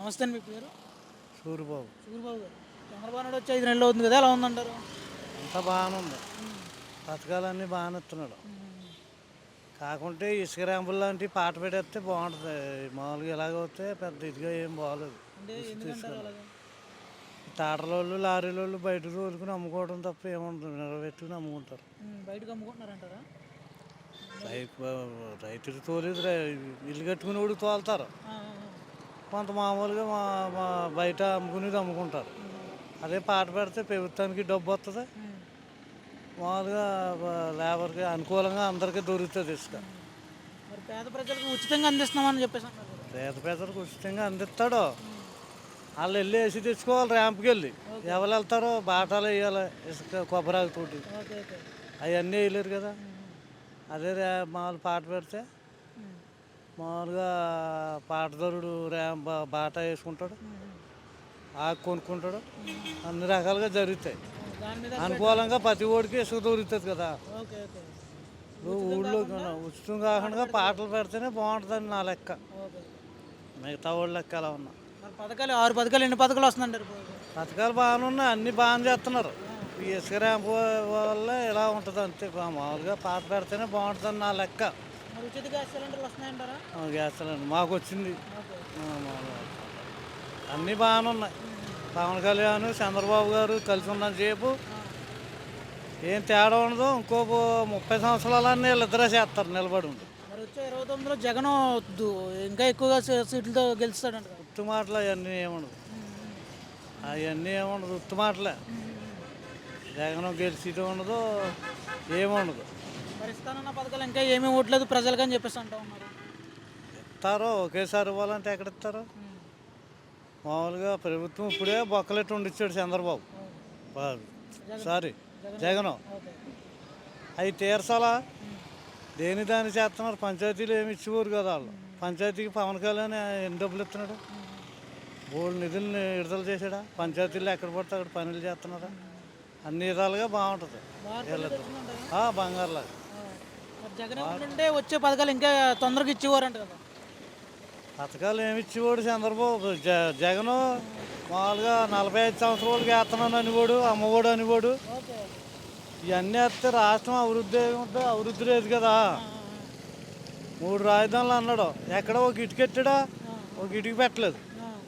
నమస్తే అండి. మీ పేరు? సూరిబాబు. సూరిబాబు గారు. చంద్రబాబు నాయుడు వచ్చి 5 నెలలు అవుతుంది కదా! ఎలా ఉందంటారు? అంతా బాగానే ఉంది. హ్మ్. పథకాలన్నీ బాగానే ఇస్తున్నాడు. హ్మ్. కాకుంటే ఇసుక ర్యాంపులు లాంటివి పాట పెడేస్తే బాగుంటుంది. మామూలుగా ఇలాగ పెద్ద ఇదిగా ఏం బాగోలేదు. అంటే ఇసుక ఎందుకంటారు తీసుకుని అలాగా? టాటర్లోళ్ళు లారీలోళ్ళు బయట తోలుకుని అమ్ముకోవడం తప్ప ఏముంటుంది, నిలబెట్టుకుని అమ్ముకుంటారు. బయటకి అమ్ముకుంటున్నారంటారా? రైతు రైతులు తోలేదు, ఇల్లు కట్టుకుని కూడా తోలుతారు. ఆ! ఆ! ఆ! కొంత మామూలుగా మా మా బయట అమ్ముకునేది అమ్ముకుంటారు. అదే పాట పెడితే ప్రభుత్వానికి డబ్బు వస్తుంది. హ్మ్. మామూలుగా లేబర్కి అనుకూలంగా అందరికీ దొరుకుతుంది ఇసుక. మరి పేద ప్రజలకు ఉచితంగా అందిస్తున్నామని చెప్పేసి అంటున్నారు కదా! పేద పేదలకు ఉచితంగా అందిస్తాడు. హ్మ్. వాళ్ళు వెళ్ళి వేసి తెచ్చుకోవాలి ర్యాంప్కి వెళ్ళి. ఓకే. ఎవరు వెళ్తారో బాటాలు వేయాలి, ఇసుక కొబ్బరాకుతోటి ఓకే. ఓకే. అవన్నీ వేయలేరు కదా. హ్మ్. అదే మామూలు పాట పెడితే హ్మ్. మామూలుగా పాటదారుడు బాటా వేసుకుంటాడు, హ్మ్. ఆకు కొనుక్కుంటాడు, అన్ని రకాలుగా జరుగుతాయి. దాని మీద అనుకూలంగా ప్రతి ఓడికి ఇసుక దొరుకుతుంది కదా. ఓకే. ఓకే. ఇప్పుడు ఊళ్ళో ఉచితం కాకుండా పాటలు పెడితేనే బాగుంటుందని నా లెక్క. ఓకే. మిగతా వాళ్ళ లెక్క ఎలా ఉన్నా మరి పథకాలు 6 పథకాలు ఎన్ని పథకాలు వస్తుందంటారు ఇప్పుడు? పథకాలు బాగానే ఉన్నాయి, అన్నీ బాగానే చేస్తున్నారు. ఈ ఇసుక ర్యాంప్ వల్ల ఇలా ఉంటుంది అంతే. మామూలుగా పాత పెడితేనే బాగుంటుందని నా లెక్క. మరి ఉచిత గ్యాస్ సిలిండర్లు వస్తున్నాయంటారా? గ్యాస్ సిలిండర్ మాకు వచ్చింది. ఓకే. మామూలుగా అన్నీ బాగానే ఉన్నాయి. పవన్ కళ్యాణ్ చంద్రబాబు గారు కలిసి ఉన్నంత సేపు ఏం తేడా ఉండదు. ఇంకో 30 సంవత్సరాలన్నీ వీళ్ళిద్దరే చేస్తారు నిలబడి ఉండి. మరి వచ్చే 29లో జగన్ ఇంకా ఎక్కువగా సీట్లతో గెలుస్తాడంట కదా! ఉత్తు మాటలు అవన్నీ ఏముండదు. అవన్నీ ఏముండదు, ఉత్తు మాటలే. జగన్ గెలిచిటం ఉండదు, ఏముండదు. మరి ఇస్తానన్న పథకాలు ఇంకా ఏమీ ఇవ్వట్లేదు ప్రజలకు అని చెప్పేసి అంటూ ఉన్నారు. ఇస్తారో ఒకేసారి ఇవ్వాలంటే ఎక్కడ ఇస్తారు. మామూలుగా ప్రభుత్వం ఇప్పుడే బొక్కలెట్టు ఉండిచ్చాడు చంద్రబాబు. సారీ, జగన్. ఓకే. అవి తీర్చాలా? దేని దాన్ని చేస్తున్నారు. పంచాయతీలు ఏమి ఇచ్చేవారు కదా వాళ్ళు. పంచాయతీకి పవన్ కళ్యాణ్ ఎన్ని డబ్బులు ఇస్తున్నాడు? బోల్డ్ నిధుల్ని విడుదల చేశాడా? పంచాయతీలు ఎక్కడ పడితే అక్కడ పనులు చేస్తున్నారా? అన్ని విధాలుగా బాగుంటుంది. బంగారులాగా మరి జగన్ ఉంటే వచ్చే పథకాలు ఇంకా తొందరగా ఇచ్చేవారంట కదా! పథకాలు ఏమి ఇచ్చేవాడు చంద్రబాబు. జగన్ మామూలుగా 45 సంవత్సరాలకి వేస్తున్నాను అనివాడు, అమ్మఒడు అనివాడు. ఓకే. ఇవన్నీ వేస్తే రాష్ట్రం అభివృద్ధి ఏముంటుంది? అభివృద్ధి లేదు కదా. 3 రాజధానులు అన్నాడు, ఎక్కడ ఒక ఇటుక కట్టాడా? ఒక ఇటుక పెట్టలేదు.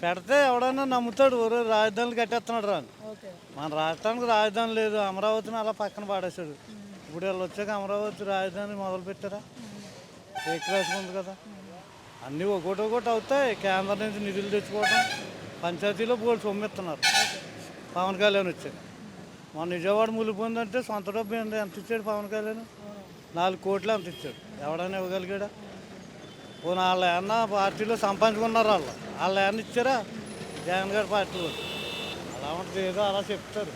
పెడితే ఎవడన్నా నమ్ముతాడు, ఒరే రాజధానులు కట్టేస్తున్నాడు రాని. ఓకే. మన రాష్ట్రానికి రాజధాని లేదు, అమరావతిని అలా పక్కన పాడేశాడు. ఇప్పుడు వీళ్ళు వచ్చాక అమరావతి రాజధాని మొదలు పెట్టారా? ఏ క్లాస్ ఉంది కదా. అన్నీ ఒకటి అవుతాయి. కేంద్రం నుంచి నిధులు తెచ్చుకోవడం, పంచాయతీలో బోర్డు సొమ్మిస్తున్నారు పవన్ కళ్యాణ్ వచ్చాక. మన విజయవాడ ములిపోయిందంటే సొంత డబ్బు ఎంత ఇచ్చాడు పవన్ కళ్యాణ్? 4 కోట్లు ఎంత ఇచ్చాడు? ఎవడైనా ఇవ్వగలిగాడా? పోనీ వాళ్ళు ఏమన్నా పార్టీలో సంపాదించుకున్నారు. వాళ్ళు ఏమన్నా ఇచ్చారా? జగన్ గారి పార్టీలో అలా ఉంటుంది, ఏదో అలా చెప్తారు.